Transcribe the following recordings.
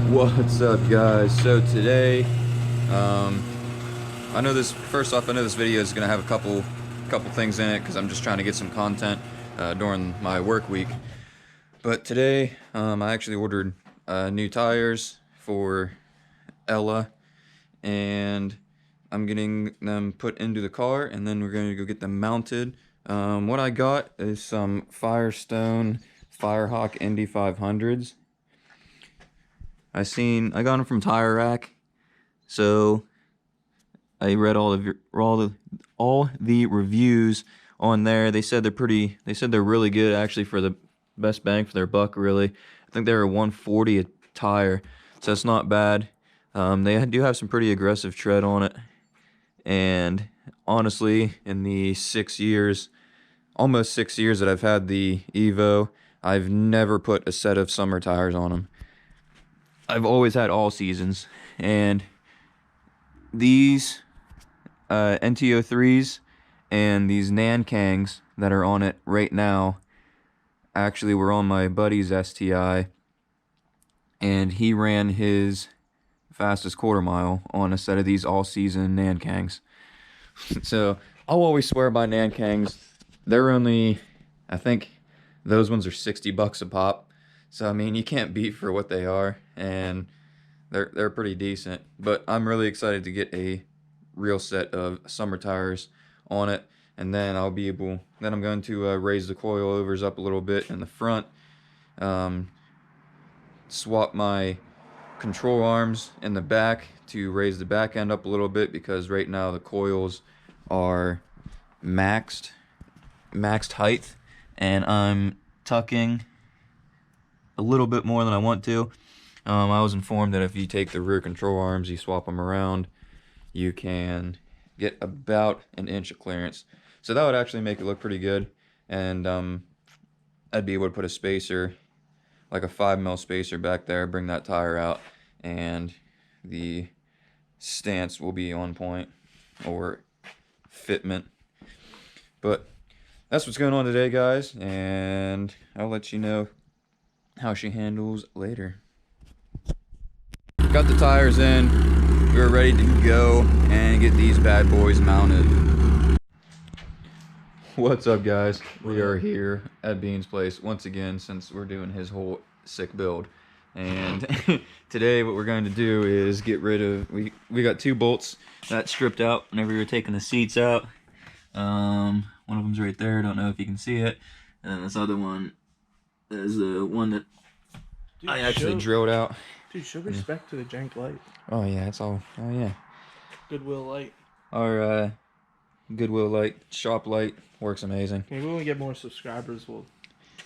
What's up, guys? So today, I know this. First off, I know this video is gonna have a couple things in it because I'm just trying to get some content during my work week. But today, I actually ordered new tires for Ella, and I'm getting them put into the car, and then we're going to go get them mounted. What I got is some Firestone Firehawk Indy 500s. I got them from Tire Rack, so I read all the reviews on there. They said they're really good, actually, for the best bang for their buck, really. I think they were 140 a tire, so it's not bad. They do have some pretty aggressive tread on it, and honestly, in the almost 6 years that I've had the Evo, I've never put a set of summer tires on them. I've always had all seasons, and these NTO3s and these Nankangs that are on it right now actually were on my buddy's STI, and he ran his fastest quarter mile on a set of these all-season Nankangs. So I'll always swear by Nankangs. They're only, I think those ones are $60 a pop. So I mean, you can't beat for what they are, and they're pretty decent. But I'm really excited to get a real set of summer tires on it, and then I'm going to raise the coilovers up a little bit in the front, swap my control arms in the back to raise the back end up a little bit, because right now the coils are maxed height, and I'm tucking a little bit more than I want to. I was informed that if you take the rear control arms, you swap them around, you can get about an inch of clearance. So that would actually make it look pretty good, and I'd be able to put a spacer, like a 5mm spacer back there, bring that tire out, and the stance will be on point, or fitment. But that's what's going on today, guys, and I'll let you know how she handles later. Got the tires in. We're ready to go and get these bad boys mounted. What's up, guys? We are here at Beans' place once again, since we're doing his whole sick build. And today what we're going to do is get rid of, we got 2 bolts that stripped out whenever we were taking the seats out. One of them's right there, don't know if you can see it. And then this other one is the one that I actually drilled out. Dude, show respect to the jank light. Oh yeah, it's all, oh yeah. Goodwill light. Our Goodwill light, shop light, works amazing. Maybe when we get more subscribers, we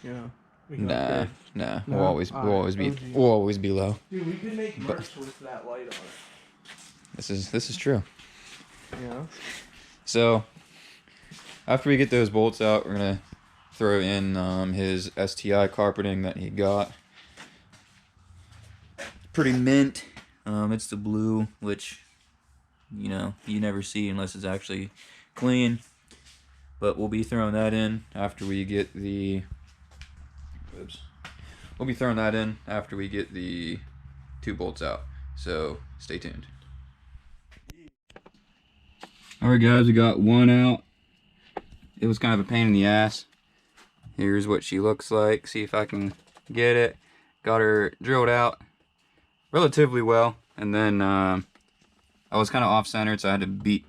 can Nah, No? we'll always be low. Dude, we could make merch with that light on it. This is true. Yeah. So after we get those bolts out, we're gonna throw in his STI carpeting that he got. Pretty mint. It's the blue, which you never see unless it's actually clean. But we'll be throwing that in after we get the We'll be throwing that in after we get the 2 bolts out. So stay tuned. Alright, guys, we got one out. It was kind of a pain in the ass. Here's what she looks like. See if I can get it. Got her drilled out relatively well, and then I was kind of off-centered, so I had to beat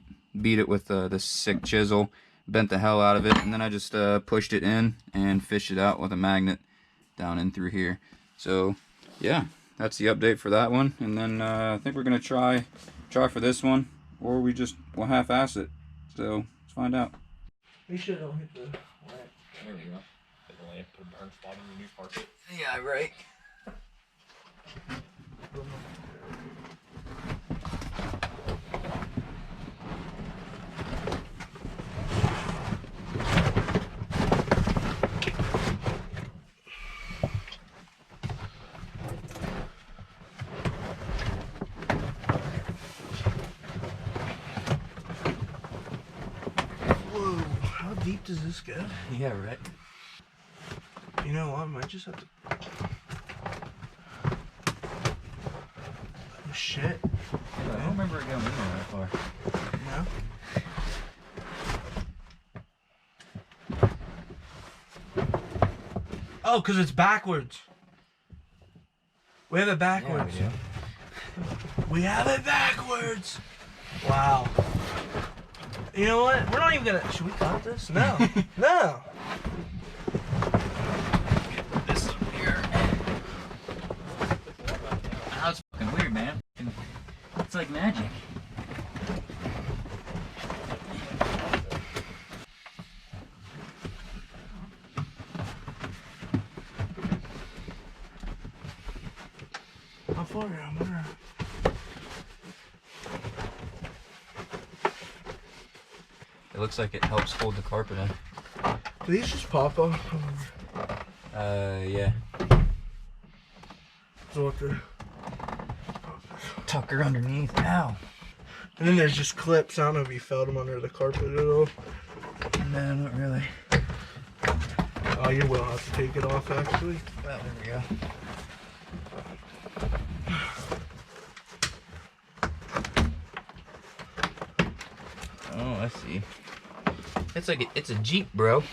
it with this sick chisel, bent the hell out of it, and then I just pushed it in and fished it out with a magnet down in through here. So yeah, that's the update for that one. And then I think we're gonna try for this one, or we'll half-ass it. So let's find out. Make sure don't hit the lamp. There we go. Hit the lamp, put a burn spot in the new carpet. Yeah, right. Whoa, how deep does this go? Yeah, right. You know what, I might just have to shit. I don't remember it going in there that far. No? Oh, because it's backwards. We have it backwards. Yeah, We have it backwards. Wow. You know what? We're not even gonna. Should we cut this? No. No. Put this up here. That was fucking weird, man. It's like magic. How far am I? It looks like it helps hold the carpet in. Do these just pop off? Yeah. So what the- Tucker underneath. Ow. And then there's just clips. I don't know if you felt them under the carpet at all. No, not really. Oh, you will have to take it off actually. Well, there we go. Oh, I see. It's like it's a Jeep, bro.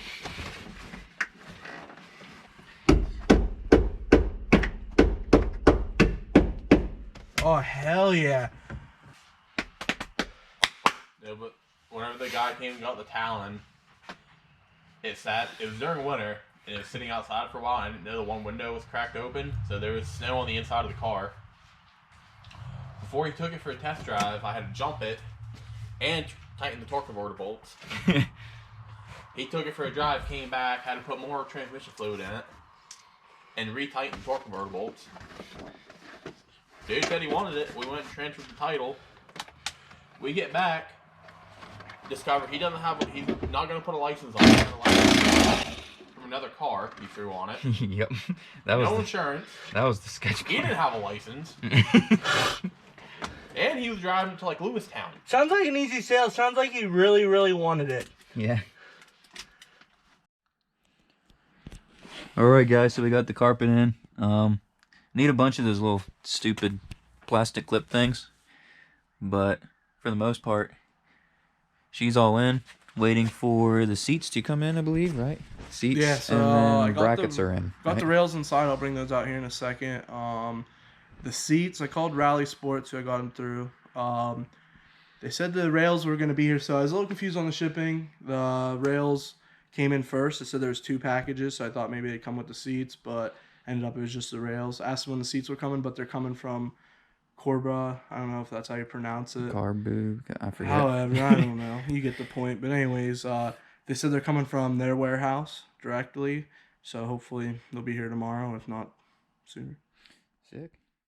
Oh, hell yeah. Yeah, but whenever the guy came and got the Talon, it was during winter, and it was sitting outside for a while, and I didn't know the one window was cracked open, so there was snow on the inside of the car. Before he took it for a test drive, I had to jump it and tighten the torque converter bolts. He took it for a drive, came back, had to put more transmission fluid in it, and retighten the torque converter bolts. Dude said he wanted it. We went and transferred the title. We get back, discover he's not going to put a license on it. From another car he threw on it. Yep. That was No insurance. That was the sketch He part. didn't have a license. And he was driving to like Lewistown. Sounds like an easy sale. Sounds like he really, really wanted it. Yeah. Alright guys, so we got the carpet in. Need a bunch of those little stupid plastic clip things. But for the most part, she's all in. Waiting for the seats to come in, I believe, right? Seats Yeah, so and I then got brackets are in. Got right? the rails inside. I'll bring those out here in a second. The seats, I called Rally Sports, who I got them through. They said the rails were going to be here, so I was a little confused on the shipping. The rails came in first. They said there was 2 packages, so I thought maybe they'd come with the seats, but ended up it was just the rails. Asked them when the seats were coming, but they're coming from Corbra. I don't know if that's how you pronounce it. Carboo, I forget. However, I don't know. You get the point. But anyways, they said they're coming from their warehouse directly, so hopefully they'll be here tomorrow, if not sooner. Sick.